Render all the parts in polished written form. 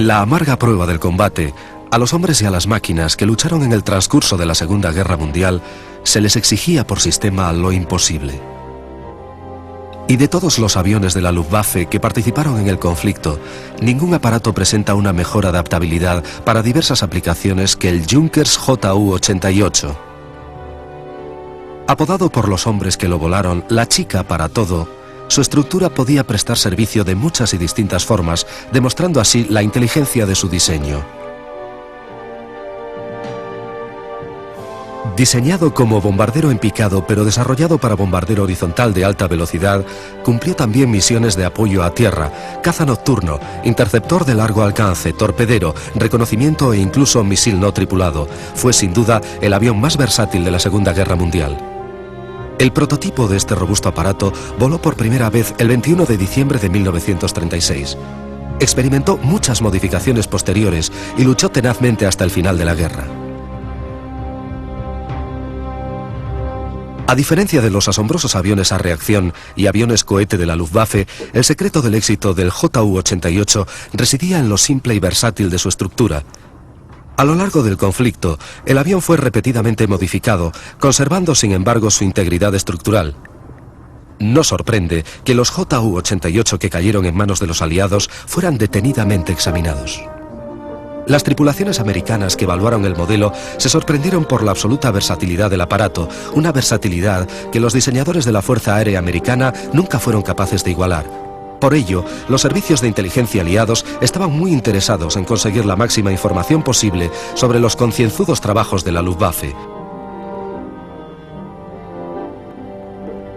En la amarga prueba del combate, a los hombres y a las máquinas que lucharon en el transcurso de la Segunda Guerra Mundial, se les exigía por sistema lo imposible. Y de todos los aviones de la Luftwaffe que participaron en el conflicto, ningún aparato presenta una mejor adaptabilidad para diversas aplicaciones que el Junkers Ju-88. Apodado por los hombres que lo volaron la chica para todo, su estructura podía prestar servicio de muchas y distintas formas, demostrando así la inteligencia de su diseño. Diseñado como bombardero en picado pero desarrollado para bombardero horizontal de alta velocidad, cumplió también misiones de apoyo a tierra, caza nocturno, interceptor de largo alcance, torpedero, reconocimiento e incluso misil no tripulado. Fue sin duda el avión más versátil de la Segunda Guerra Mundial. El prototipo de este robusto aparato voló por primera vez el 21 de diciembre de 1936. Experimentó muchas modificaciones posteriores y luchó tenazmente hasta el final de la guerra. A diferencia de los asombrosos aviones a reacción y aviones cohete de la Luftwaffe, el secreto del éxito del Ju-88 residía en lo simple y versátil de su estructura. A lo largo del conflicto, el avión fue repetidamente modificado, conservando sin embargo su integridad estructural. No sorprende que los Ju-88 que cayeron en manos de los aliados fueran detenidamente examinados. Las tripulaciones americanas que evaluaron el modelo se sorprendieron por la absoluta versatilidad del aparato, una versatilidad que los diseñadores de la Fuerza Aérea Americana nunca fueron capaces de igualar. Por ello, los servicios de inteligencia aliados estaban muy interesados en conseguir la máxima información posible sobre los concienzudos trabajos de la Luftwaffe.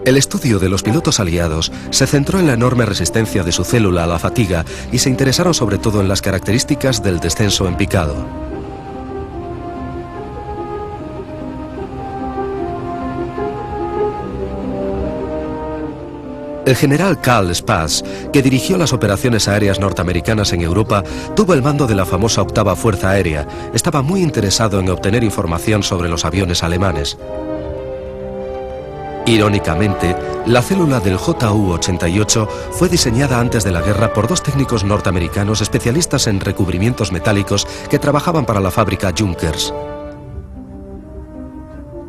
El estudio de los pilotos aliados se centró en la enorme resistencia de su célula a la fatiga y se interesaron sobre todo en las características del descenso en picado. El general Karl Spaatz, que dirigió las operaciones aéreas norteamericanas en Europa, tuvo el mando de la famosa Octava Fuerza Aérea. Estaba muy interesado en obtener información sobre los aviones alemanes. Irónicamente, la célula del Ju-88 fue diseñada antes de la guerra por dos técnicos norteamericanos especialistas en recubrimientos metálicos que trabajaban para la fábrica Junkers.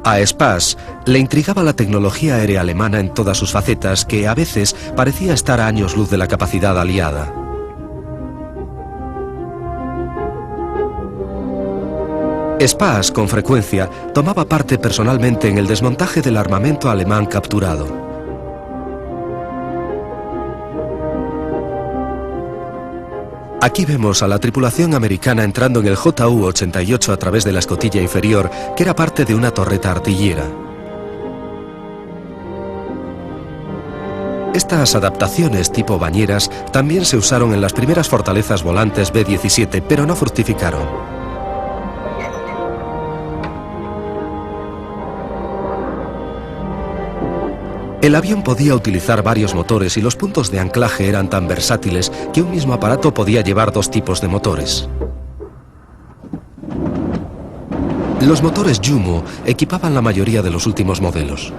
A Spaatz le intrigaba la tecnología aérea alemana en todas sus facetas, que a veces parecía estar a años luz de la capacidad aliada. Spaatz, con frecuencia, tomaba parte personalmente en el desmontaje del armamento alemán capturado. Aquí vemos a la tripulación americana entrando en el Ju-88 a través de la escotilla inferior, que era parte de una torreta artillera. Estas adaptaciones tipo bañeras también se usaron en las primeras fortalezas volantes B-17, pero no fructificaron. El avión podía utilizar varios motores y los puntos de anclaje eran tan versátiles que un mismo aparato podía llevar dos tipos de motores. Los motores Jumo equipaban la mayoría de los últimos modelos.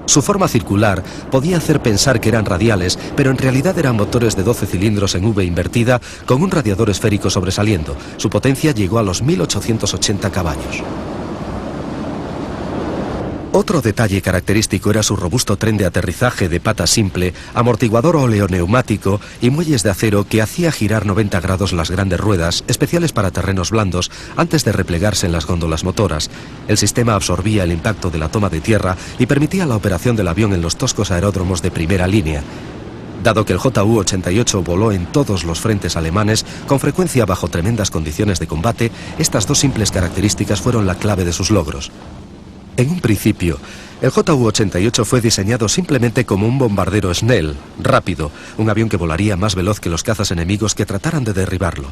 Su forma circular podía hacer pensar que eran radiales, pero en realidad eran motores de 12 cilindros en V invertida con un radiador esférico sobresaliendo. Su potencia llegó a los 1880 caballos. Otro detalle característico era su robusto tren de aterrizaje de pata simple, amortiguador oleoneumático y muelles de acero que hacía girar 90 grados las grandes ruedas, especiales para terrenos blandos, antes de replegarse en las góndolas motoras. El sistema absorbía el impacto de la toma de tierra y permitía la operación del avión en los toscos aeródromos de primera línea. Dado que el Ju-88 voló en todos los frentes alemanes, con frecuencia bajo tremendas condiciones de combate, estas dos simples características fueron la clave de sus logros. En un principio, el Ju-88 fue diseñado simplemente como un bombardero Snell, rápido, un avión que volaría más veloz que los cazas enemigos que trataran de derribarlo.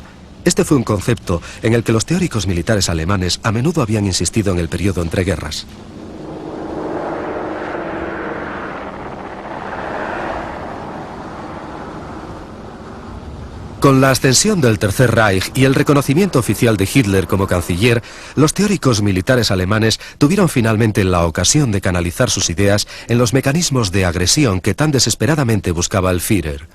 Este fue un concepto en el que los teóricos militares alemanes a menudo habían insistido en el periodo entre guerras. Con la ascensión del Tercer Reich y el reconocimiento oficial de Hitler como canciller, los teóricos militares alemanes tuvieron finalmente la ocasión de canalizar sus ideas en los mecanismos de agresión que tan desesperadamente buscaba el Führer.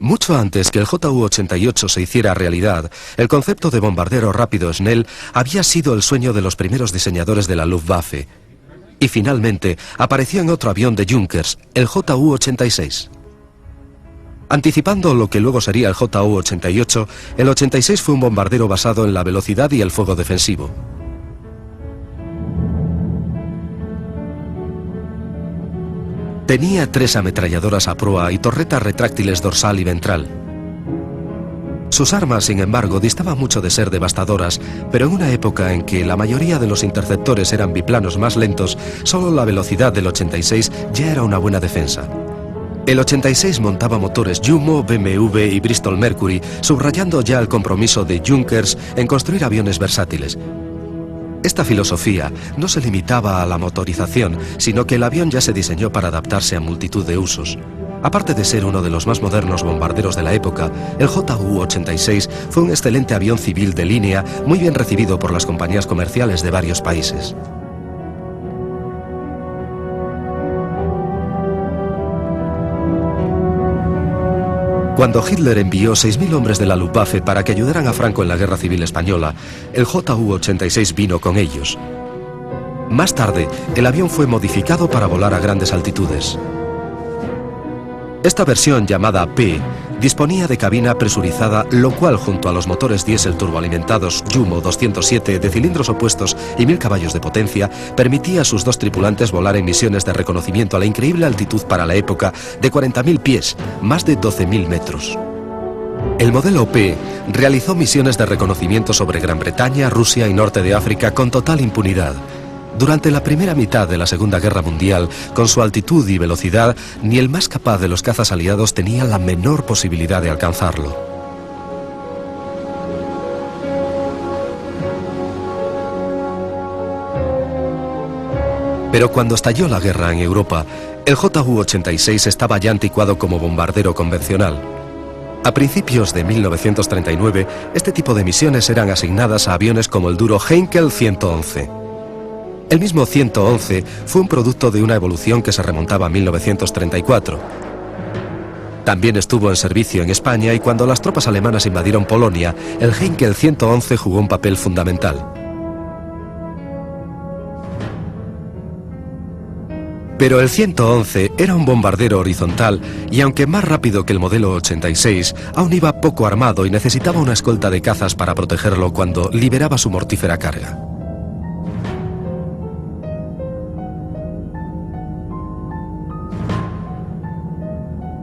Mucho antes que el Ju-88 se hiciera realidad, el concepto de bombardero rápido Snell había sido el sueño de los primeros diseñadores de la Luftwaffe. Y finalmente apareció en otro avión de Junkers, el Ju-86. Anticipando lo que luego sería el Ju-88, el 86 fue un bombardero basado en la velocidad y el fuego defensivo. Tenía 3 ametralladoras a proa y torretas retráctiles dorsal y ventral. Sus armas, sin embargo, distaban mucho de ser devastadoras, pero en una época en que la mayoría de los interceptores eran biplanos más lentos, solo la velocidad del 86 ya era una buena defensa. El 86 montaba motores Jumo, BMW y Bristol Mercury, subrayando ya el compromiso de Junkers en construir aviones versátiles. Esta filosofía no se limitaba a la motorización, sino que el avión ya se diseñó para adaptarse a multitud de usos. Aparte de ser uno de los más modernos bombarderos de la época, el Ju-86 fue un excelente avión civil de línea, muy bien recibido por las compañías comerciales de varios países. Cuando Hitler envió 6.000 hombres de la Luftwaffe para que ayudaran a Franco en la Guerra Civil Española, el Ju-86 vino con ellos. Más tarde, el avión fue modificado para volar a grandes altitudes. Esta versión, llamada P, disponía de cabina presurizada, lo cual, junto a los motores diésel turboalimentados Jumo 207 de cilindros opuestos y 1000 caballos de potencia, permitía a sus 2 tripulantes volar en misiones de reconocimiento a la increíble altitud para la época de 40.000 pies, más de 12.000 metros. El modelo P realizó misiones de reconocimiento sobre Gran Bretaña, Rusia y norte de África con total impunidad. Durante la primera mitad de la Segunda Guerra Mundial, con su altitud y velocidad, ni el más capaz de los cazas aliados tenía la menor posibilidad de alcanzarlo. Pero cuando estalló la guerra en Europa, el Ju-86 estaba ya anticuado como bombardero convencional. A principios de 1939, este tipo de misiones eran asignadas a aviones como el duro Heinkel 111. El mismo 111 fue un producto de una evolución que se remontaba a 1934. También estuvo en servicio en España y cuando las tropas alemanas invadieron Polonia, el Heinkel 111 jugó un papel fundamental. Pero el 111 era un bombardero horizontal y aunque más rápido que el modelo 86, aún iba poco armado y necesitaba una escolta de cazas para protegerlo cuando liberaba su mortífera carga.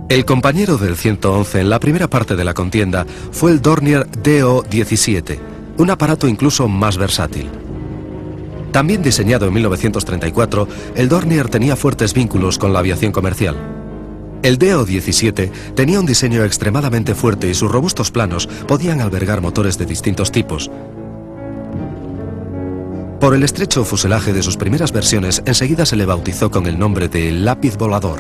El compañero del 111 en la primera parte de la contienda fue el Dornier Do-17, un aparato incluso más versátil. También diseñado en 1934, el Dornier tenía fuertes vínculos con la aviación comercial. El Do-17 tenía un diseño extremadamente fuerte y sus robustos planos podían albergar motores de distintos tipos. Por el estrecho fuselaje de sus primeras versiones, enseguida se le bautizó con el nombre de lápiz volador.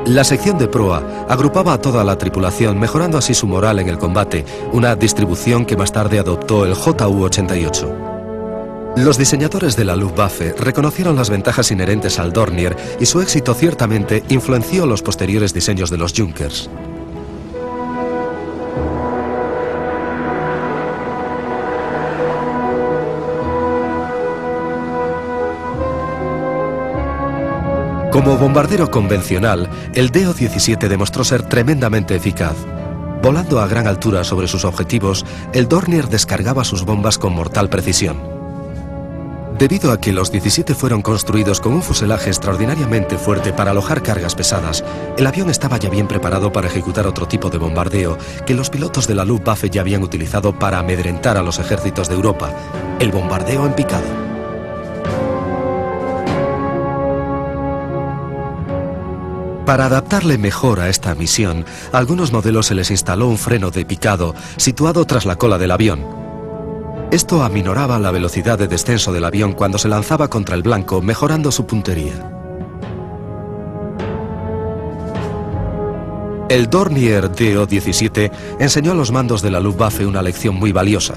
La sección de proa agrupaba a toda la tripulación, mejorando así su moral en el combate, una distribución que más tarde adoptó el Ju-88. Los diseñadores de la Luftwaffe reconocieron las ventajas inherentes al Dornier y su éxito ciertamente influenció los posteriores diseños de los Junkers. Como bombardero convencional, el Do-17 demostró ser tremendamente eficaz. Volando a gran altura sobre sus objetivos, el Dornier descargaba sus bombas con mortal precisión. Debido a que los 17 fueron construidos con un fuselaje extraordinariamente fuerte para alojar cargas pesadas, el avión estaba ya bien preparado para ejecutar otro tipo de bombardeo que los pilotos de la Luftwaffe ya habían utilizado para amedrentar a los ejércitos de Europa, el bombardeo en picado. Para adaptarle mejor a esta misión, a algunos modelos se les instaló un freno de picado situado tras la cola del avión. Esto aminoraba la velocidad de descenso del avión cuando se lanzaba contra el blanco, mejorando su puntería. El Dornier Do-17 enseñó a los mandos de la Luftwaffe una lección muy valiosa,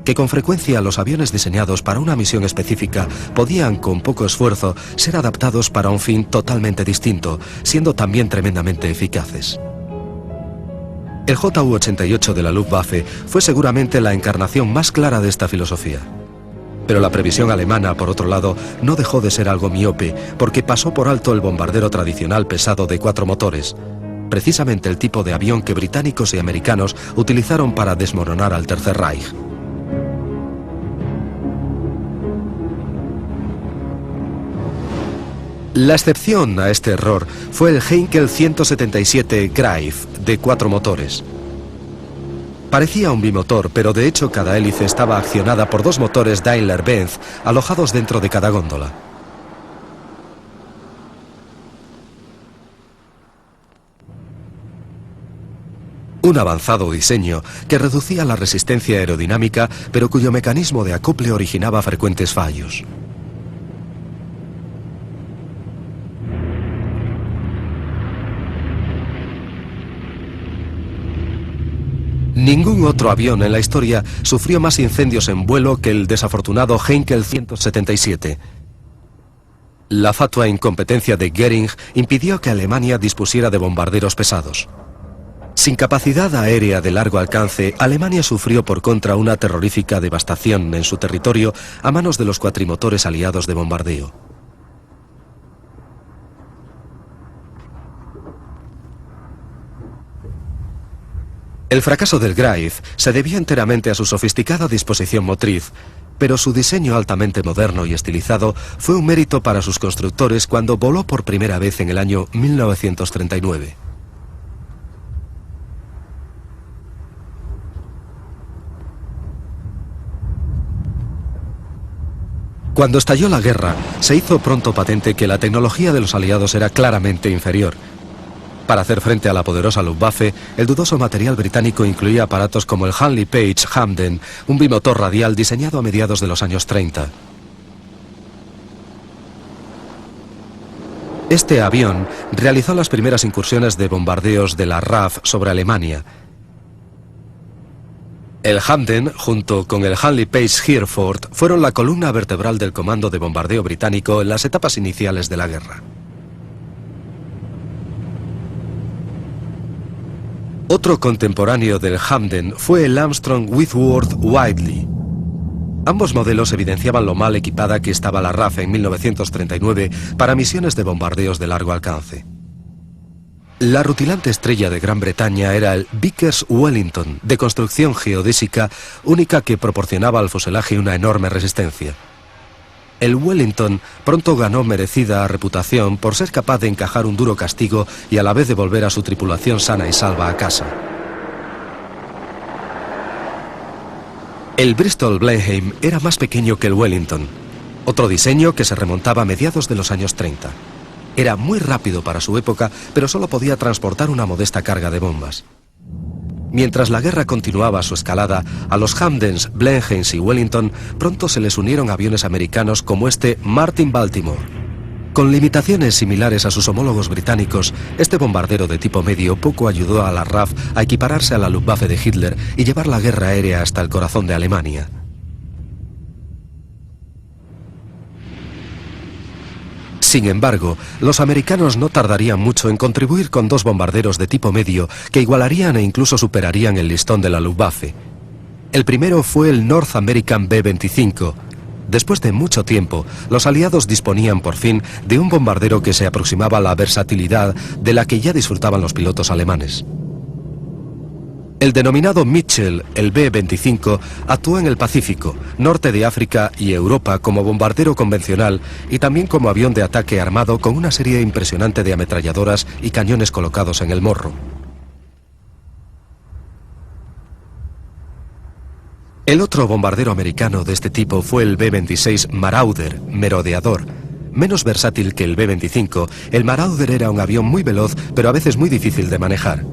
que con frecuencia los aviones diseñados para una misión específica podían, con poco esfuerzo, ser adaptados para un fin totalmente distinto, siendo también tremendamente eficaces. El Ju-88 de la Luftwaffe fue seguramente la encarnación más clara de esta filosofía. Pero la previsión alemana, por otro lado, no dejó de ser algo miope, porque pasó por alto el bombardero tradicional pesado de 4 motores, precisamente el tipo de avión que británicos y americanos utilizaron para desmoronar al Tercer Reich. La excepción a este error fue el Heinkel 177 Greif de 4 motores. Parecía un bimotor, pero de hecho cada hélice estaba accionada por 2 motores Daimler-Benz alojados dentro de cada góndola. Un avanzado diseño que reducía la resistencia aerodinámica, pero cuyo mecanismo de acople originaba frecuentes fallos. Ningún otro avión en la historia sufrió más incendios en vuelo que el desafortunado Heinkel 177. La fatua incompetencia de Göring impidió que Alemania dispusiera de bombarderos pesados. Sin capacidad aérea de largo alcance, Alemania sufrió por contra una terrorífica devastación en su territorio a manos de los cuatrimotores aliados de bombardeo. El fracaso del Greif se debía enteramente a su sofisticada disposición motriz, pero su diseño altamente moderno y estilizado fue un mérito para sus constructores cuando voló por primera vez en el año 1939. Cuando estalló la guerra, se hizo pronto patente que la tecnología de los aliados era claramente inferior. Para hacer frente a la poderosa Luftwaffe, el dudoso material británico incluía aparatos como el Handley Page Hamden, un bimotor radial diseñado a mediados de los años 30. Este avión realizó las primeras incursiones de bombardeos de la RAF sobre Alemania. El Hamden, junto con el Handley Page Hereford, fueron la columna vertebral del comando de bombardeo británico en las etapas iniciales de la guerra. Otro contemporáneo del Hamden fue el Armstrong Whitworth Whiteley. Ambos modelos evidenciaban lo mal equipada que estaba la RAF en 1939 para misiones de bombardeos de largo alcance. La rutilante estrella de Gran Bretaña era el Vickers Wellington, de construcción geodésica, única que proporcionaba al fuselaje una enorme resistencia. El Wellington pronto ganó merecida reputación por ser capaz de encajar un duro castigo y a la vez devolver a su tripulación sana y salva a casa. El Bristol Blenheim era más pequeño que el Wellington, otro diseño que se remontaba a mediados de los años 30. Era muy rápido para su época, pero solo podía transportar una modesta carga de bombas. Mientras la guerra continuaba su escalada, a los Hamdens, Blenheims y Wellington pronto se les unieron aviones americanos como este Martin Baltimore. Con limitaciones similares a sus homólogos británicos, este bombardero de tipo medio poco ayudó a la RAF a equipararse a la Luftwaffe de Hitler y llevar la guerra aérea hasta el corazón de Alemania. Sin embargo, los americanos no tardarían mucho en contribuir con 2 bombarderos de tipo medio que igualarían e incluso superarían el listón de la Luftwaffe. El primero fue el North American B-25. Después de mucho tiempo, los aliados disponían por fin de un bombardero que se aproximaba a la versatilidad de la que ya disfrutaban los pilotos alemanes. El denominado Mitchell, el B-25, actuó en el Pacífico, norte de África y Europa como bombardero convencional y también como avión de ataque armado con una serie impresionante de ametralladoras y cañones colocados en el morro. El otro bombardero americano de este tipo fue el B-26 Marauder, merodeador. Menos versátil que el B-25, el Marauder era un avión muy veloz, pero a veces muy difícil de manejar.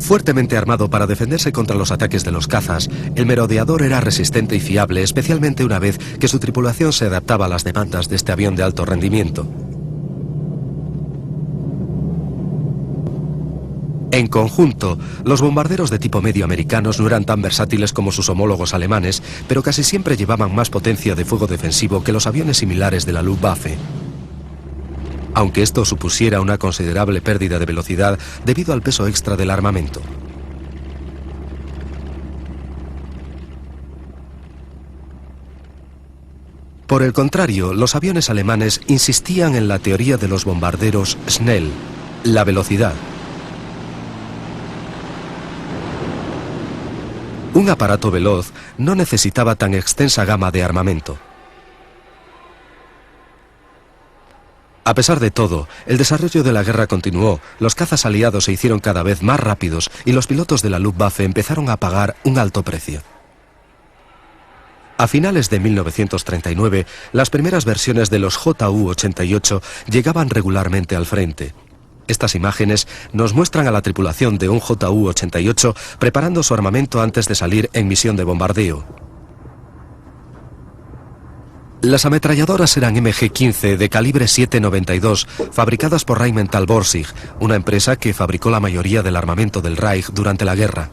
Fuertemente armado para defenderse contra los ataques de los cazas, el merodeador era resistente y fiable, especialmente una vez que su tripulación se adaptaba a las demandas de este avión de alto rendimiento. En conjunto, los bombarderos de tipo medio americanos no eran tan versátiles como sus homólogos alemanes, pero casi siempre llevaban más potencia de fuego defensivo que los aviones similares de la Luftwaffe. Aunque esto supusiera una considerable pérdida de velocidad debido al peso extra del armamento. Por el contrario, los aviones alemanes insistían en la teoría de los bombarderos Schnell, la velocidad. Un aparato veloz no necesitaba tan extensa gama de armamento. A pesar de todo, el desarrollo de la guerra continuó, los cazas aliados se hicieron cada vez más rápidos y los pilotos de la Luftwaffe empezaron a pagar un alto precio. A finales de 1939, las primeras versiones de los Ju-88 llegaban regularmente al frente. Estas imágenes nos muestran a la tripulación de un Ju-88 preparando su armamento antes de salir en misión de bombardeo. Las ametralladoras eran MG-15 de calibre 7,92, fabricadas por Rheinmetall Borsig, una empresa que fabricó la mayoría del armamento del Reich durante la guerra.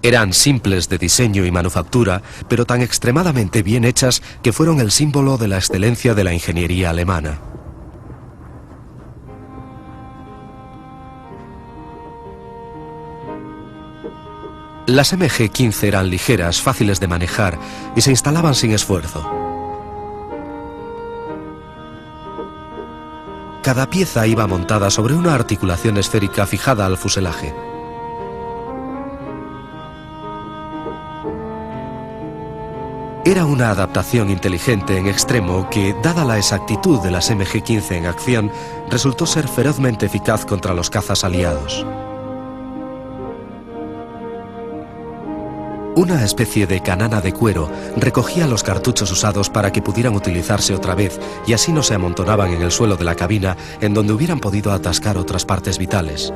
Eran simples de diseño y manufactura, pero tan extremadamente bien hechas que fueron el símbolo de la excelencia de la ingeniería alemana. Las MG-15 eran ligeras, fáciles de manejar y se instalaban sin esfuerzo. Cada pieza iba montada sobre una articulación esférica fijada al fuselaje. Era una adaptación inteligente en extremo que, dada la exactitud de las MG-15 en acción, resultó ser ferozmente eficaz contra los cazas aliados. Una especie de canana de cuero recogía los cartuchos usados para que pudieran utilizarse otra vez y así no se amontonaban en el suelo de la cabina en donde hubieran podido atascar otras partes vitales.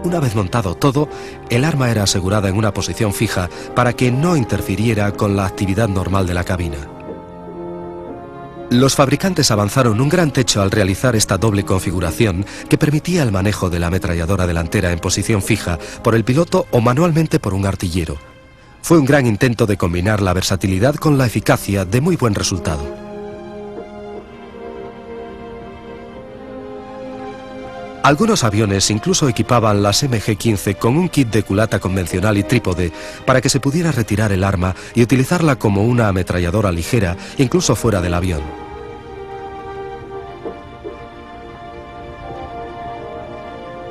Una vez montado todo, el arma era asegurada en una posición fija para que no interfiriera con la actividad normal de la cabina. Los fabricantes avanzaron un gran techo al realizar esta doble configuración que permitía el manejo de la ametralladora delantera en posición fija por el piloto o manualmente por un artillero. Fue un gran intento de combinar la versatilidad con la eficacia de muy buen resultado. Algunos aviones incluso equipaban las MG-15 con un kit de culata convencional y trípode para que se pudiera retirar el arma y utilizarla como una ametralladora ligera, incluso fuera del avión.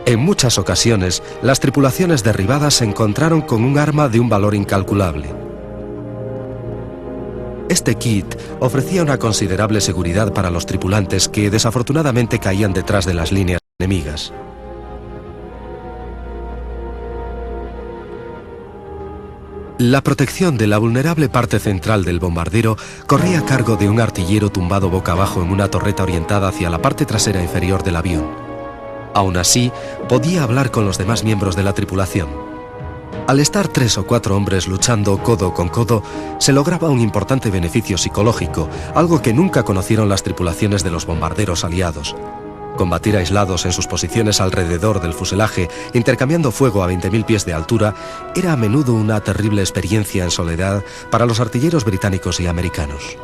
En muchas ocasiones, las tripulaciones derribadas se encontraron con un arma de un valor incalculable. Este kit ofrecía una considerable seguridad para los tripulantes que desafortunadamente caían detrás de las líneas enemigas. La protección de la vulnerable parte central del bombardero corría a cargo de un artillero tumbado boca abajo en una torreta orientada hacia la parte trasera inferior del avión. Aún así, podía hablar con los demás miembros de la tripulación. Al estar 3 o 4 hombres luchando codo con codo, se lograba un importante beneficio psicológico, algo que nunca conocieron las tripulaciones de los bombarderos aliados. Combatir aislados en sus posiciones alrededor del fuselaje, intercambiando fuego a 20.000 pies de altura, era a menudo una terrible experiencia en soledad para los artilleros británicos y americanos.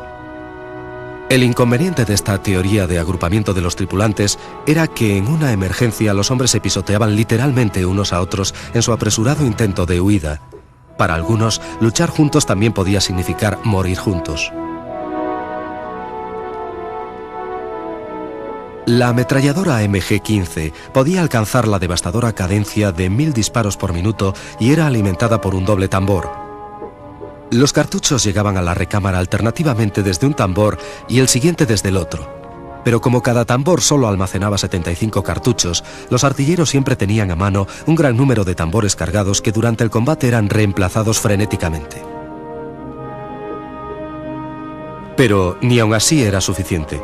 El inconveniente de esta teoría de agrupamiento de los tripulantes era que en una emergencia los hombres se pisoteaban literalmente unos a otros en su apresurado intento de huida. Para algunos, luchar juntos también podía significar morir juntos. La ametralladora MG-15 podía alcanzar la devastadora cadencia de 1000 disparos por minuto y era alimentada por un doble tambor. Los cartuchos llegaban a la recámara alternativamente desde un tambor y el siguiente desde el otro. Pero como cada tambor solo almacenaba 75 cartuchos, los artilleros siempre tenían a mano un gran número de tambores cargados que durante el combate eran reemplazados frenéticamente. Pero ni aun así era suficiente.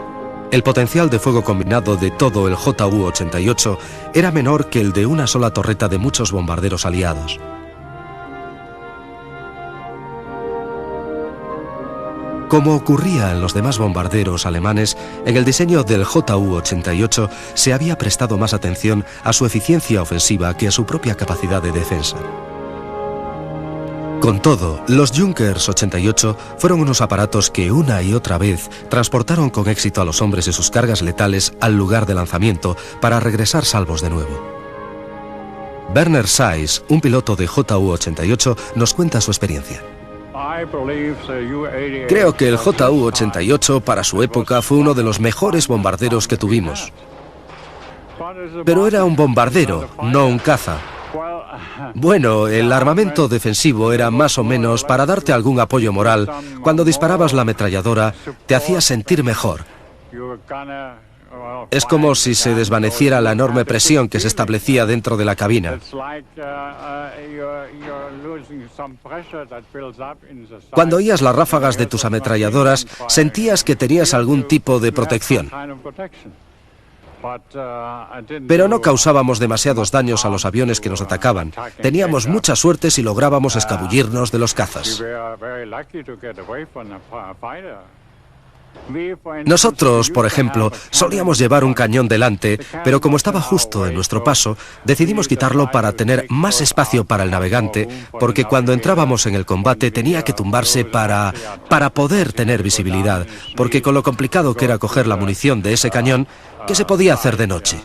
El potencial de fuego combinado de todo el Ju-88 era menor que el de una sola torreta de muchos bombarderos aliados. Como ocurría en los demás bombarderos alemanes, en el diseño del Ju-88 se había prestado más atención a su eficiencia ofensiva que a su propia capacidad de defensa. Con todo, los Junkers 88 fueron unos aparatos que una y otra vez transportaron con éxito a los hombres y sus cargas letales al lugar de lanzamiento para regresar salvos de nuevo. Werner Seiss, un piloto de Ju-88, nos cuenta su experiencia. Creo que el Ju-88 para su época fue uno de los mejores bombarderos que tuvimos. Pero era un bombardero, no un caza. Bueno, el armamento defensivo era más o menos para darte algún apoyo moral. Cuando disparabas la ametralladora, te hacía sentir mejor. Es como si se desvaneciera la enorme presión que se establecía dentro de la cabina. Cuando oías las ráfagas de tus ametralladoras, sentías que tenías algún tipo de protección. Pero no causábamos demasiados daños a los aviones que nos atacaban. Teníamos mucha suerte si lográbamos escabullirnos de los cazas. Nosotros, por ejemplo, solíamos llevar un cañón delante, pero como estaba justo en nuestro paso, decidimos quitarlo para tener más espacio para el navegante, porque cuando entrábamos en el combate tenía que tumbarse para poder tener visibilidad, porque con lo complicado que era coger la munición de ese cañón, ¿qué se podía hacer de noche?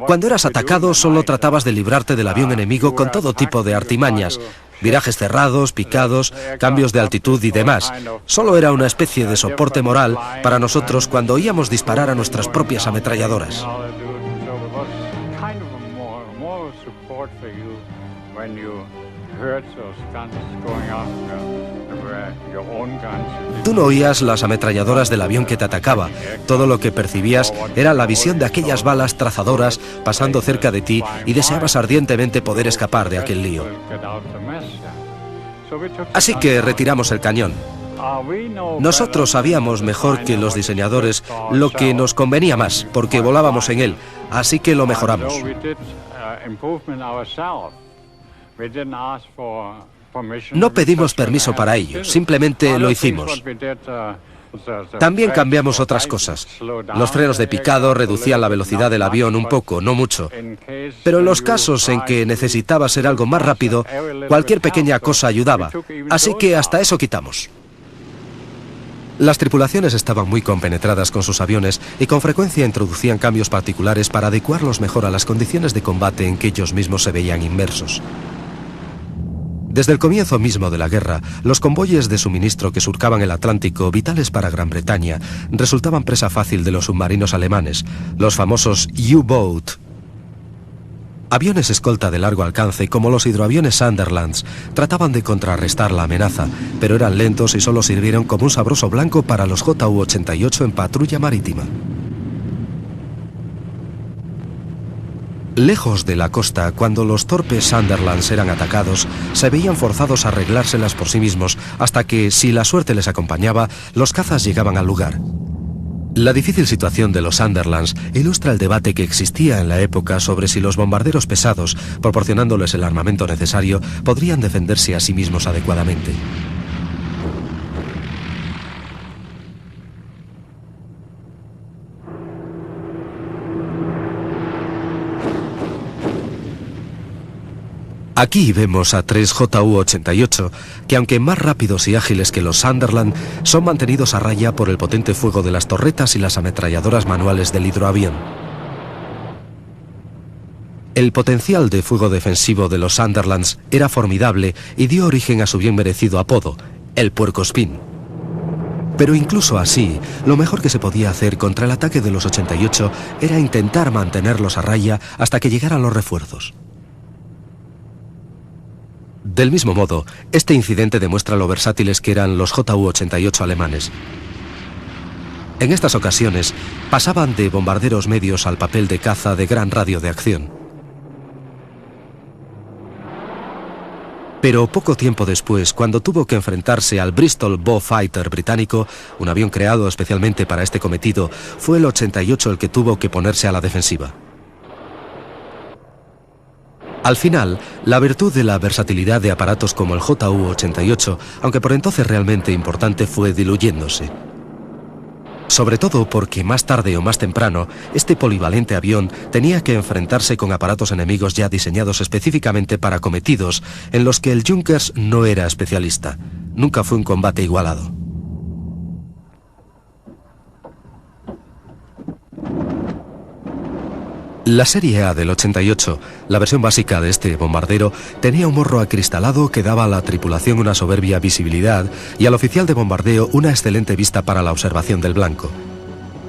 Cuando eras atacado, solo tratabas de librarte del avión enemigo con todo tipo de artimañas, virajes cerrados, picados, cambios de altitud y demás. Solo era una especie de soporte moral para nosotros cuando oíamos disparar a nuestras propias ametralladoras. Tú no oías las ametralladoras del avión que te atacaba. Todo lo que percibías era la visión de aquellas balas trazadoras pasando cerca de ti y deseabas ardientemente poder escapar de aquel lío. Así que retiramos el cañón. Nosotros sabíamos mejor que los diseñadores lo que nos convenía más, porque volábamos en él, así que lo mejoramos. No pedimos permiso para ello, simplemente lo hicimos. También cambiamos otras cosas. Los frenos de picado reducían la velocidad del avión un poco, no mucho. Pero en los casos en que necesitaba ser algo más rápido, cualquier pequeña cosa ayudaba. Así que hasta eso quitamos. Las tripulaciones estaban muy compenetradas con sus aviones y con frecuencia introducían cambios particulares para adecuarlos mejor a las condiciones de combate en que ellos mismos se veían inmersos. Desde el comienzo mismo de la guerra, los convoyes de suministro que surcaban el Atlántico, vitales para Gran Bretaña, resultaban presa fácil de los submarinos alemanes, los famosos U-Boat. Aviones escolta de largo alcance, como los hidroaviones Sunderlands, trataban de contrarrestar la amenaza, pero eran lentos y solo sirvieron como un sabroso blanco para los Ju-88 en patrulla marítima. Lejos de la costa, cuando los torpes Sunderlands eran atacados, se veían forzados a arreglárselas por sí mismos, hasta que, si la suerte les acompañaba, los cazas llegaban al lugar. La difícil situación de los Sunderlands ilustra el debate que existía en la época sobre si los bombarderos pesados, proporcionándoles el armamento necesario, podrían defenderse a sí mismos adecuadamente. Aquí vemos a 3 Ju-88 que, aunque más rápidos y ágiles que los Sunderland, son mantenidos a raya por el potente fuego de las torretas y las ametralladoras manuales del hidroavión. El potencial de fuego defensivo de los Sunderlands era formidable y dio origen a su bien merecido apodo, el puercoespín. Pero incluso así, lo mejor que se podía hacer contra el ataque de los 88 era intentar mantenerlos a raya hasta que llegaran los refuerzos. Del mismo modo, este incidente demuestra lo versátiles que eran los Ju-88 alemanes. En estas ocasiones, pasaban de bombarderos medios al papel de caza de gran radio de acción. Pero poco tiempo después, cuando tuvo que enfrentarse al Bristol Beaufighter británico, un avión creado especialmente para este cometido, fue el 88 el que tuvo que ponerse a la defensiva. Al final, la virtud de la versatilidad de aparatos como el Ju-88, aunque por entonces realmente importante, fue diluyéndose. Sobre todo porque más tarde o más temprano, este polivalente avión tenía que enfrentarse con aparatos enemigos ya diseñados específicamente para cometidos en los que el Junkers no era especialista. Nunca fue un combate igualado. La serie A del 88, la versión básica de este bombardero, tenía un morro acristalado que daba a la tripulación una soberbia visibilidad y al oficial de bombardeo una excelente vista para la observación del blanco.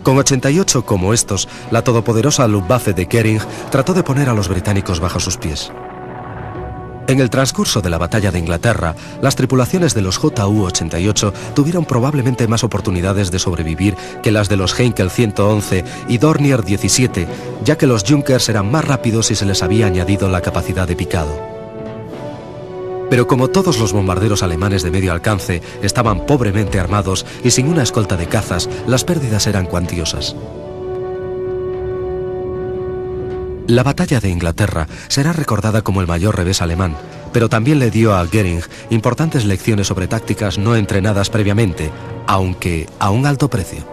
Con 88 como estos, la todopoderosa Luftwaffe de Goering trató de poner a los británicos bajo sus pies. En el transcurso de la batalla de Inglaterra, las tripulaciones de los Ju-88 tuvieron probablemente más oportunidades de sobrevivir que las de los Heinkel 111 y Dornier 17, ya que los Junkers eran más rápidos y se les había añadido la capacidad de picado. Pero como todos los bombarderos alemanes de medio alcance estaban pobremente armados y sin una escolta de cazas, las pérdidas eran cuantiosas. La batalla de Inglaterra será recordada como el mayor revés alemán, pero también le dio a Goering importantes lecciones sobre tácticas no entrenadas previamente, aunque a un alto precio.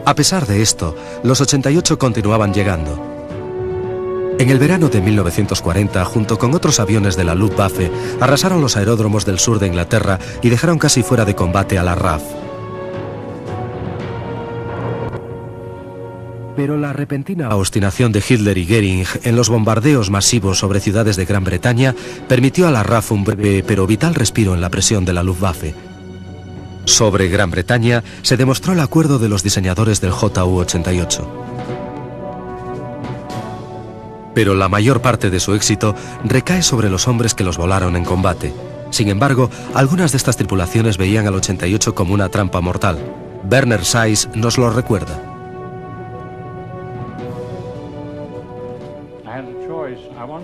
A pesar de esto, los 88 continuaban llegando. En el verano de 1940, junto con otros aviones de la Luftwaffe, arrasaron los aeródromos del sur de Inglaterra y dejaron casi fuera de combate a la RAF. Pero la repentina obstinación de Hitler y Goering en los bombardeos masivos sobre ciudades de Gran Bretaña permitió a la RAF un breve pero vital respiro en la presión de la Luftwaffe. Sobre Gran Bretaña se demostró el acuerdo de los diseñadores del Ju-88. Pero la mayor parte de su éxito recae sobre los hombres que los volaron en combate. Sin embargo, algunas de estas tripulaciones veían al 88 como una trampa mortal. Werner Seiss nos lo recuerda.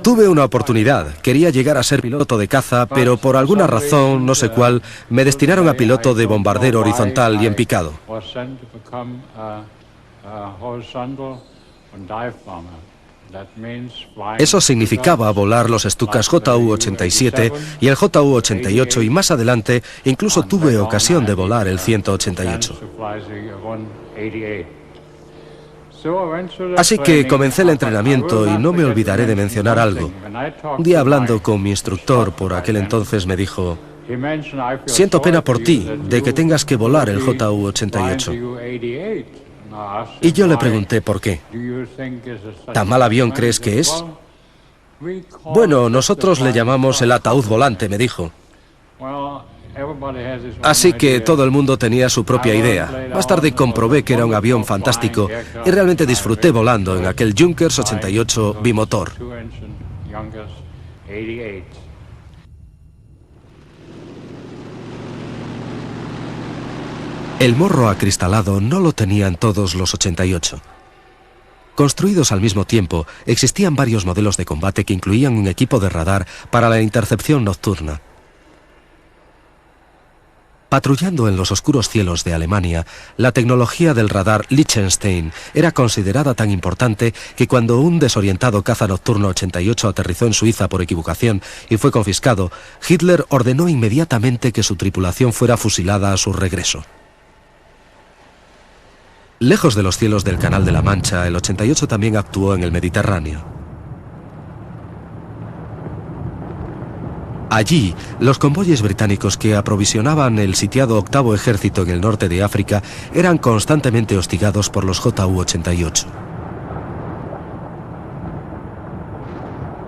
Tuve una oportunidad, quería llegar a ser piloto de caza, pero por alguna razón, no sé cuál, me destinaron a piloto de bombardero horizontal y en picado. Eso significaba volar los Stukas Ju-87 y el Ju-88 y más adelante incluso tuve ocasión de volar el 188. Así que comencé el entrenamiento y no me olvidaré de mencionar algo. Un día hablando con mi instructor por aquel entonces me dijo: siento pena por ti de que tengas que volar el Ju-88. Y yo le pregunté por qué. ¿Tan mal avión crees que es? Bueno, nosotros le llamamos el ataúd volante, me dijo. Así que todo el mundo tenía su propia idea. Más tarde comprobé que era un avión fantástico y realmente disfruté volando en aquel Junkers 88 bimotor. El morro acristalado no lo tenían todos los 88. Construidos al mismo tiempo, existían varios modelos de combate que incluían un equipo de radar para la intercepción nocturna. Patrullando en los oscuros cielos de Alemania, la tecnología del radar Liechtenstein era considerada tan importante que cuando un desorientado caza nocturno 88 aterrizó en Suiza por equivocación y fue confiscado, Hitler ordenó inmediatamente que su tripulación fuera fusilada a su regreso. Lejos de los cielos del Canal de la Mancha, el 88 también actuó en el Mediterráneo. Allí, los convoyes británicos que aprovisionaban el sitiado octavo ejército en el norte de África eran constantemente hostigados por los Ju-88.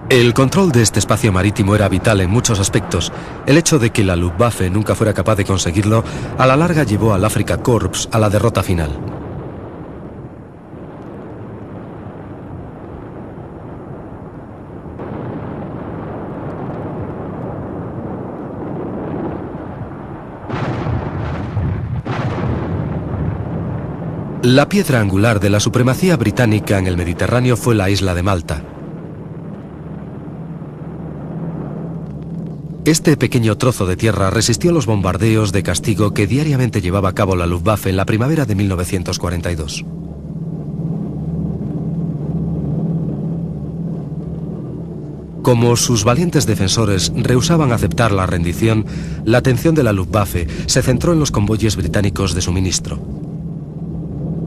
El control de este espacio marítimo era vital en muchos aspectos. El hecho de que la Luftwaffe nunca fuera capaz de conseguirlo, a la larga llevó al Afrika Korps a la derrota final. La piedra angular de la supremacía británica en el Mediterráneo fue la isla de Malta. Este pequeño trozo de tierra resistió los bombardeos de castigo que diariamente llevaba a cabo la Luftwaffe en la primavera de 1942. Como sus valientes defensores rehusaban aceptar la rendición, la atención de la Luftwaffe se centró en los convoyes británicos de suministro.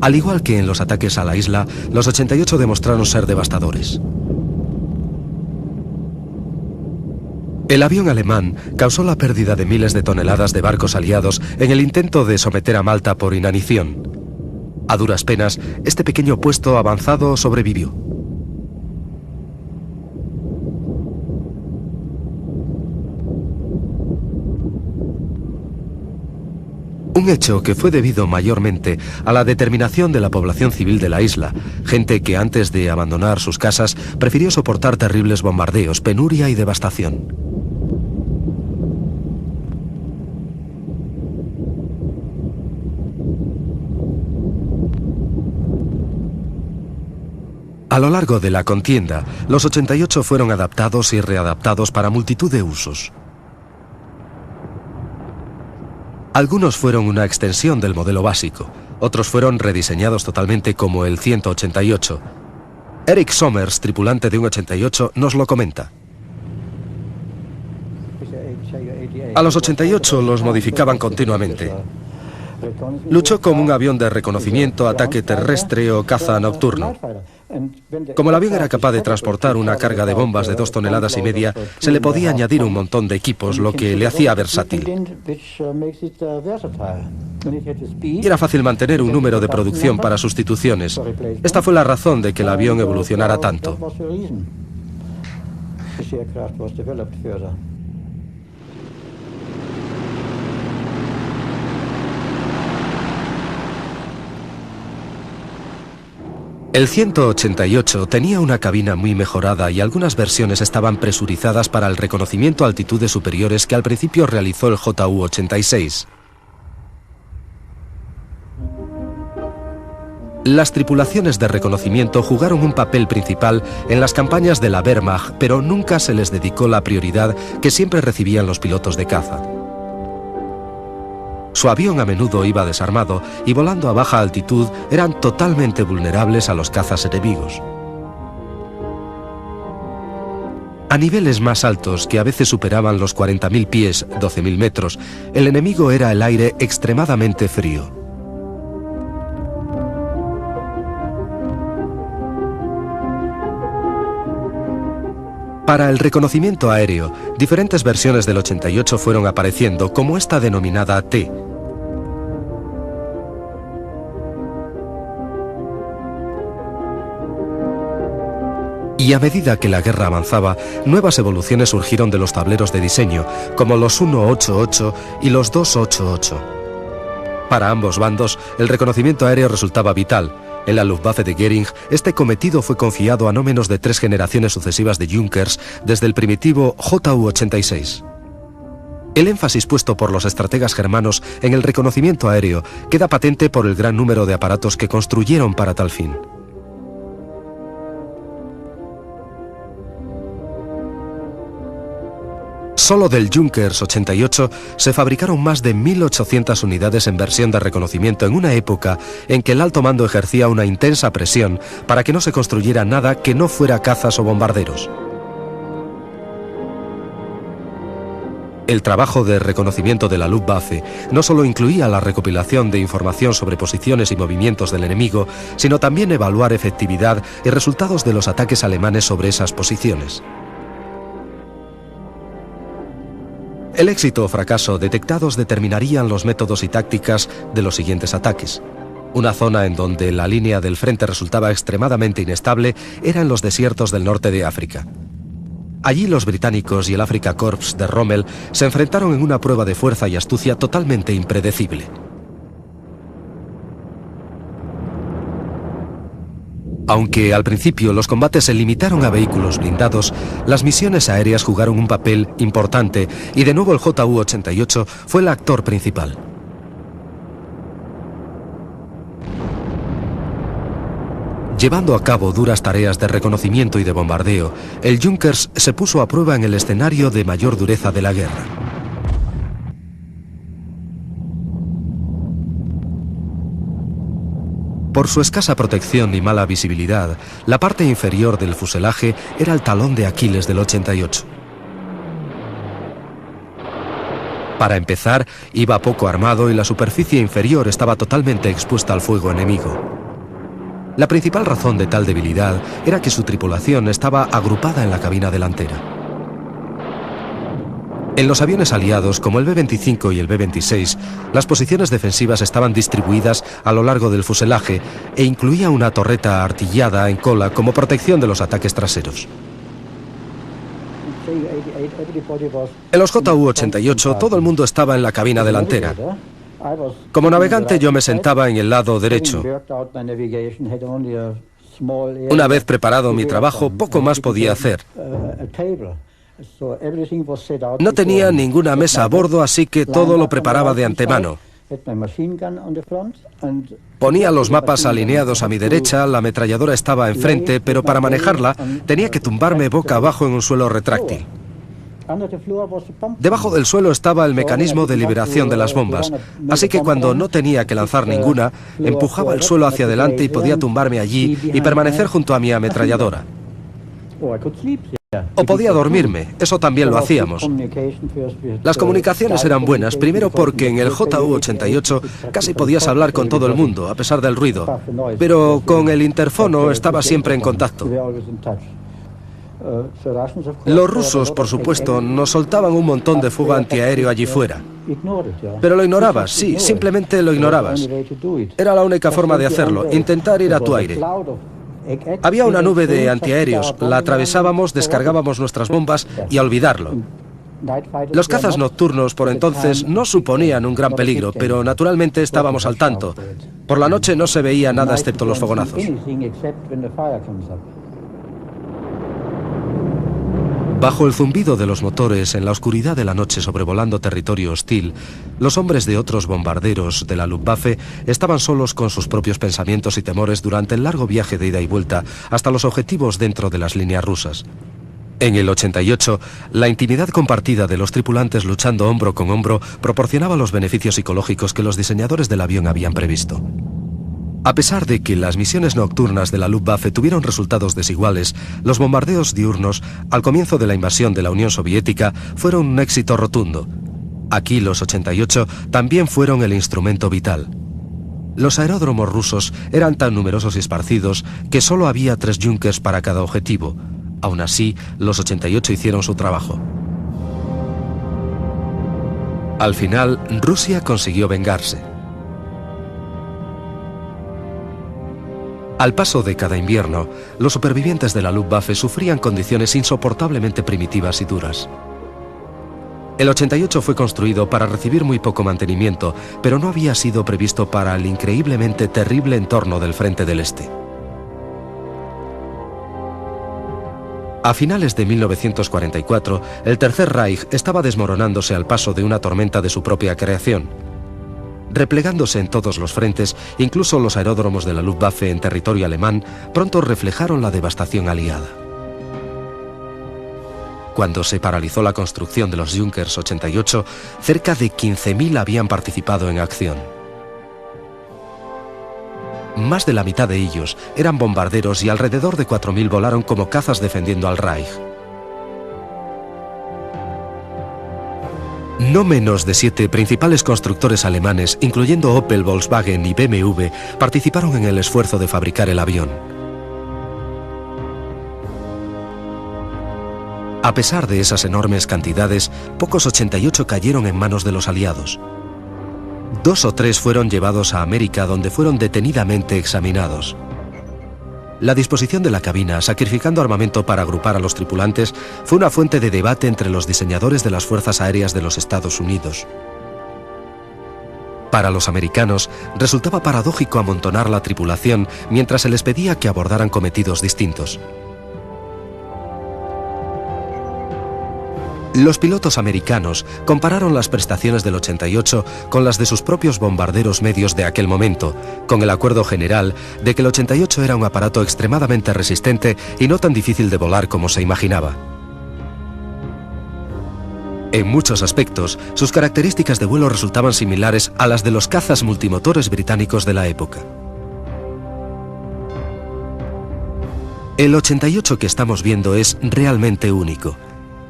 Al igual que en los ataques a la isla, los 88 demostraron ser devastadores. El avión alemán causó la pérdida de miles de toneladas de barcos aliados en el intento de someter a Malta por inanición. A duras penas, este pequeño puesto avanzado sobrevivió. Un hecho que fue debido mayormente a la determinación de la población civil de la isla, gente que antes de abandonar sus casas prefirió soportar terribles bombardeos, penuria y devastación. A lo largo de la contienda, los 88 fueron adaptados y readaptados para multitud de usos. Algunos fueron una extensión del modelo básico, otros fueron rediseñados totalmente como el 188. Eric Sommers, tripulante de un 88, nos lo comenta. A los 88 los modificaban continuamente. Luchó como un avión de reconocimiento, ataque terrestre o caza nocturno. Como el avión era capaz de transportar una carga de bombas de 2,5 toneladas, se le podía añadir un montón de equipos, lo que le hacía versátil. Y era fácil mantener un número de producción para sustituciones. Esta fue la razón de que el avión evolucionara tanto. El 188 tenía una cabina muy mejorada y algunas versiones estaban presurizadas para el reconocimiento a altitudes superiores que al principio realizó el JU-86. Las tripulaciones de reconocimiento jugaron un papel principal en las campañas de la Wehrmacht, pero nunca se les dedicó la prioridad que siempre recibían los pilotos de caza. Su avión a menudo iba desarmado y volando a baja altitud eran totalmente vulnerables a los cazas enemigos. A niveles más altos, que a veces superaban los 40.000 pies, 12.000 metros, el enemigo era el aire extremadamente frío. Para el reconocimiento aéreo, diferentes versiones del 88 fueron apareciendo, como esta denominada T. Y a medida que la guerra avanzaba, nuevas evoluciones surgieron de los tableros de diseño, como los 188 y los 288. Para ambos bandos, el reconocimiento aéreo resultaba vital. En la Luftwaffe de Göring, este cometido fue confiado a no menos de 3 generaciones sucesivas de Junkers, desde el primitivo JU-86. El énfasis puesto por los estrategas germanos en el reconocimiento aéreo queda patente por el gran número de aparatos que construyeron para tal fin. Solo del Junkers 88 se fabricaron más de 1.800 unidades en versión de reconocimiento en una época en que el alto mando ejercía una intensa presión para que no se construyera nada que no fuera cazas o bombarderos. El trabajo de reconocimiento de la Luftwaffe no solo incluía la recopilación de información sobre posiciones y movimientos del enemigo, sino también evaluar efectividad y resultados de los ataques alemanes sobre esas posiciones. El éxito o fracaso detectados determinarían los métodos y tácticas de los siguientes ataques. Una zona en donde la línea del frente resultaba extremadamente inestable era en los desiertos del norte de África. Allí los británicos y el Afrika Korps de Rommel se enfrentaron en una prueba de fuerza y astucia totalmente impredecible. Aunque al principio los combates se limitaron a vehículos blindados, las misiones aéreas jugaron un papel importante y de nuevo el JU-88 fue el actor principal. Llevando a cabo duras tareas de reconocimiento y de bombardeo, el Junkers se puso a prueba en el escenario de mayor dureza de la guerra. Por su escasa protección y mala visibilidad, la parte inferior del fuselaje era el talón de Aquiles del 88. Para empezar, iba poco armado y la superficie inferior estaba totalmente expuesta al fuego enemigo. La principal razón de tal debilidad era que su tripulación estaba agrupada en la cabina delantera. En los aviones aliados, como el B-25 y el B-26, las posiciones defensivas estaban distribuidas a lo largo del fuselaje e incluía una torreta artillada en cola como protección de los ataques traseros. En los JU-88 todo el mundo estaba en la cabina delantera. Como navegante yo me sentaba en el lado derecho. Una vez preparado mi trabajo, poco más podía hacer. No tenía ninguna mesa a bordo, así que todo lo preparaba de antemano. Ponía los mapas alineados a mi derecha, la ametralladora estaba enfrente, pero para manejarla tenía que tumbarme boca abajo en un suelo retráctil. Debajo del suelo estaba el mecanismo de liberación de las bombas, así que cuando no tenía que lanzar ninguna, empujaba el suelo hacia adelante y podía tumbarme allí y permanecer junto a mi ametralladora. O podía dormirme, eso también lo hacíamos. Las comunicaciones eran buenas, primero porque en el JU-88 casi podías hablar con todo el mundo, a pesar del ruido, pero con el interfono estaba siempre en contacto. Los rusos, por supuesto, nos soltaban un montón de fuego antiaéreo allí fuera. Pero lo ignorabas, sí, simplemente lo ignorabas. Era la única forma de hacerlo, intentar ir a tu aire. Había una nube de antiaéreos, la atravesábamos, descargábamos nuestras bombas y a olvidarlo. Los cazas nocturnos por entonces no suponían un gran peligro, pero naturalmente estábamos al tanto. Por la noche no se veía nada excepto los fogonazos. Bajo el zumbido de los motores, en la oscuridad de la noche sobrevolando territorio hostil, los hombres de otros bombarderos de la Luftwaffe estaban solos con sus propios pensamientos y temores durante el largo viaje de ida y vuelta hasta los objetivos dentro de las líneas rusas. En el 88, la intimidad compartida de los tripulantes luchando hombro con hombro proporcionaba los beneficios psicológicos que los diseñadores del avión habían previsto. A pesar de que las misiones nocturnas de la Luftwaffe tuvieron resultados desiguales, los bombardeos diurnos, al comienzo de la invasión de la Unión Soviética, fueron un éxito rotundo. Aquí los 88 también fueron el instrumento vital. Los aeródromos rusos eran tan numerosos y esparcidos que solo había 3 Junkers para cada objetivo. Aún así, los 88 hicieron su trabajo. Al final, Rusia consiguió vengarse. Al paso de cada invierno, los supervivientes de la Luftwaffe sufrían condiciones insoportablemente primitivas y duras. El 88 fue construido para recibir muy poco mantenimiento, pero no había sido previsto para el increíblemente terrible entorno del Frente del Este. A finales de 1944, el Tercer Reich estaba desmoronándose al paso de una tormenta de su propia creación. Replegándose en todos los frentes, incluso los aeródromos de la Luftwaffe en territorio alemán, pronto reflejaron la devastación aliada. Cuando se paralizó la construcción de los Junkers 88, cerca de 15.000 habían participado en acción. Más de la mitad de ellos eran bombarderos y alrededor de 4.000 volaron como cazas defendiendo al Reich. No menos de 7 principales constructores alemanes, incluyendo Opel, Volkswagen y BMW, participaron en el esfuerzo de fabricar el avión. A pesar de esas enormes cantidades, pocos 88 cayeron en manos de los aliados. 2 o 3 fueron llevados a América, donde fueron detenidamente examinados. La disposición de la cabina, sacrificando armamento para agrupar a los tripulantes, fue una fuente de debate entre los diseñadores de las Fuerzas Aéreas de los Estados Unidos. Para los americanos, resultaba paradójico amontonar la tripulación mientras se les pedía que abordaran cometidos distintos. Los pilotos americanos compararon las prestaciones del 88 con las de sus propios bombarderos medios de aquel momento, con el acuerdo general de que el 88 era un aparato extremadamente resistente y no tan difícil de volar como se imaginaba. En muchos aspectos, sus características de vuelo resultaban similares a las de los cazas multimotores británicos de la época. El 88 que estamos viendo es realmente único.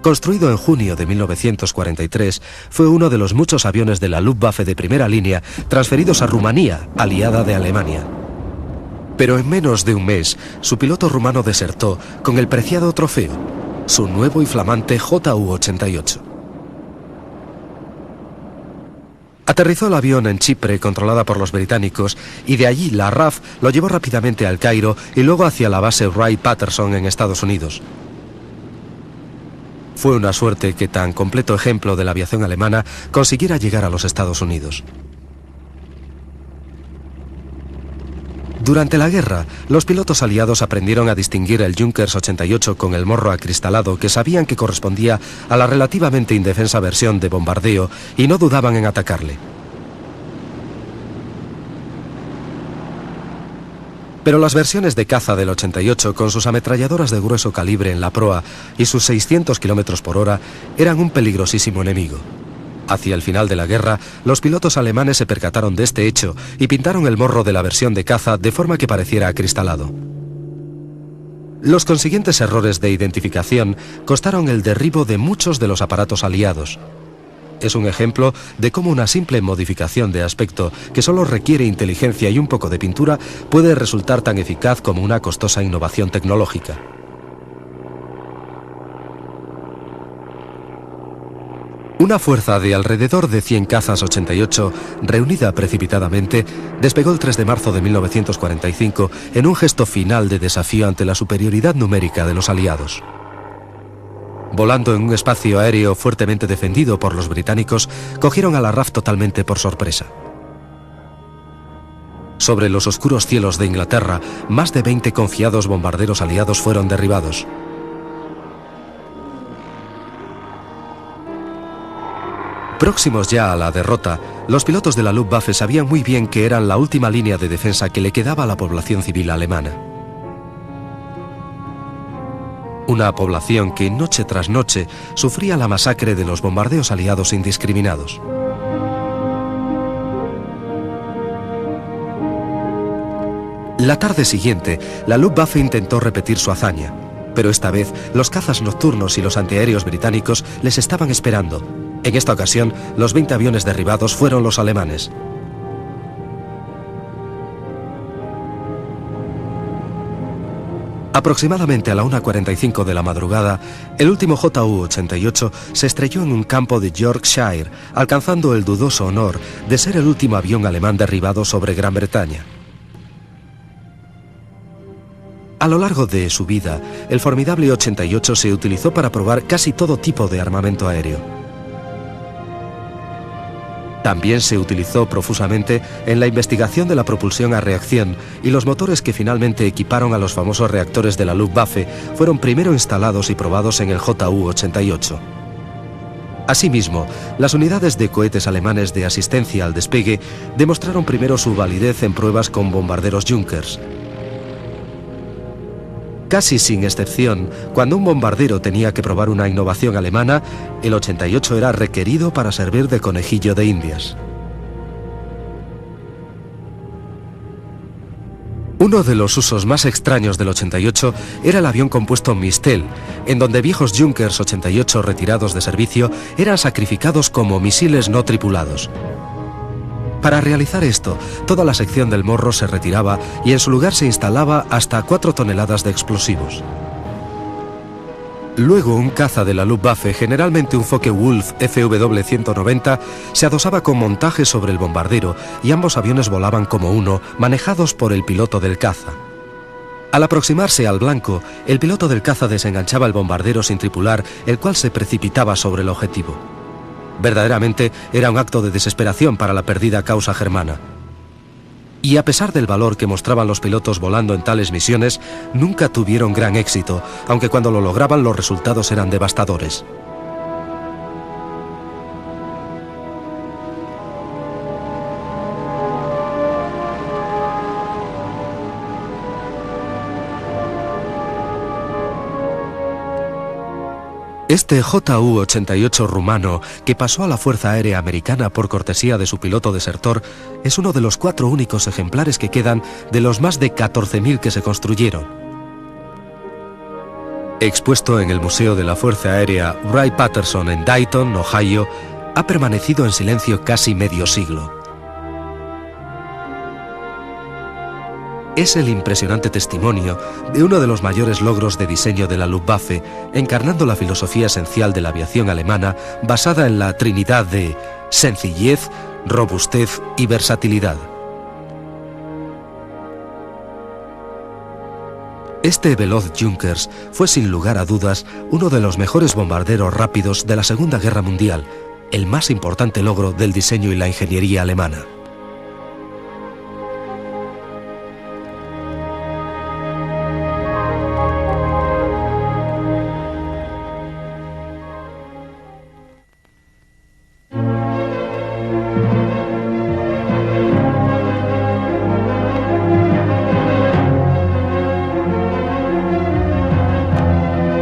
Construido en junio de 1943, fue uno de los muchos aviones de la Luftwaffe de primera línea transferidos a Rumanía, aliada de Alemania. Pero en menos de un mes, su piloto rumano desertó con el preciado trofeo, su nuevo y flamante Ju-88. Aterrizó el avión en Chipre, controlada por los británicos, y de allí la RAF lo llevó rápidamente al Cairo y luego hacia la base Wright-Patterson en Estados Unidos. Fue una suerte que tan completo ejemplo de la aviación alemana consiguiera llegar a los Estados Unidos. Durante la guerra, los pilotos aliados aprendieron a distinguir el Junkers 88 con el morro acristalado que sabían que correspondía a la relativamente indefensa versión de bombardeo y no dudaban en atacarle. Pero las versiones de caza del 88 con sus ametralladoras de grueso calibre en la proa y sus 600 km por hora eran un peligrosísimo enemigo. Hacia el final de la guerra, los pilotos alemanes se percataron de este hecho y pintaron el morro de la versión de caza de forma que pareciera acristalado. Los consiguientes errores de identificación costaron el derribo de muchos de los aparatos aliados. Es un ejemplo de cómo una simple modificación de aspecto que solo requiere inteligencia y un poco de pintura puede resultar tan eficaz como una costosa innovación tecnológica. Una fuerza de alrededor de 100 cazas 88, reunida precipitadamente, despegó el 3 de marzo de 1945 en un gesto final de desafío ante la superioridad numérica de los aliados. Volando en un espacio aéreo fuertemente defendido por los británicos, cogieron a la RAF totalmente por sorpresa. Sobre los oscuros cielos de Inglaterra, más de 20 confiados bombarderos aliados fueron derribados. Próximos ya a la derrota, los pilotos de la Luftwaffe sabían muy bien que eran la última línea de defensa que le quedaba a la población civil alemana. Una población que noche tras noche sufría la masacre de los bombardeos aliados indiscriminados. La tarde siguiente, la Luftwaffe intentó repetir su hazaña, pero esta vez los cazas nocturnos y los antiaéreos británicos les estaban esperando. En esta ocasión, los 20 aviones derribados fueron los alemanes. Aproximadamente a la 1:45 de la madrugada, el último Ju-88 se estrelló en un campo de Yorkshire, alcanzando el dudoso honor de ser el último avión alemán derribado sobre Gran Bretaña. A lo largo de su vida, el formidable 88 se utilizó para probar casi todo tipo de armamento aéreo. También se utilizó profusamente en la investigación de la propulsión a reacción, y los motores que finalmente equiparon a los famosos reactores de la Luftwaffe fueron primero instalados y probados en el Ju-88. Asimismo, las unidades de cohetes alemanes de asistencia al despegue demostraron primero su validez en pruebas con bombarderos Junkers. Casi sin excepción, cuando un bombardero tenía que probar una innovación alemana, el 88 era requerido para servir de conejillo de Indias. Uno de los usos más extraños del 88 era el avión compuesto Mistel, en donde viejos Junkers 88 retirados de servicio eran sacrificados como misiles no tripulados. Para realizar esto, toda la sección del morro se retiraba y en su lugar se instalaba hasta 4 toneladas de explosivos. Luego, un caza de la Luftwaffe, generalmente un Focke-Wulf FW-190, se adosaba con montaje sobre el bombardero y ambos aviones volaban como uno, manejados por el piloto del caza. Al aproximarse al blanco, el piloto del caza desenganchaba el bombardero sin tripular, el cual se precipitaba sobre el objetivo. Verdaderamente era un acto de desesperación para la perdida causa germana. Y a pesar del valor que mostraban los pilotos volando en tales misiones, nunca tuvieron gran éxito, aunque cuando lo lograban los resultados eran devastadores. Este JU-88 rumano, que pasó a la Fuerza Aérea Americana por cortesía de su piloto desertor, es uno de los 4 únicos ejemplares que quedan de los más de 14.000 que se construyeron. Expuesto en el Museo de la Fuerza Aérea Wright-Patterson en Dayton, Ohio, ha permanecido en silencio casi medio siglo. Es el impresionante testimonio de uno de los mayores logros de diseño de la Luftwaffe, encarnando la filosofía esencial de la aviación alemana basada en la trinidad de sencillez, robustez y versatilidad. Este veloz Junkers fue sin lugar a dudas uno de los mejores bombarderos rápidos de la Segunda Guerra Mundial, el más importante logro del diseño y la ingeniería alemana.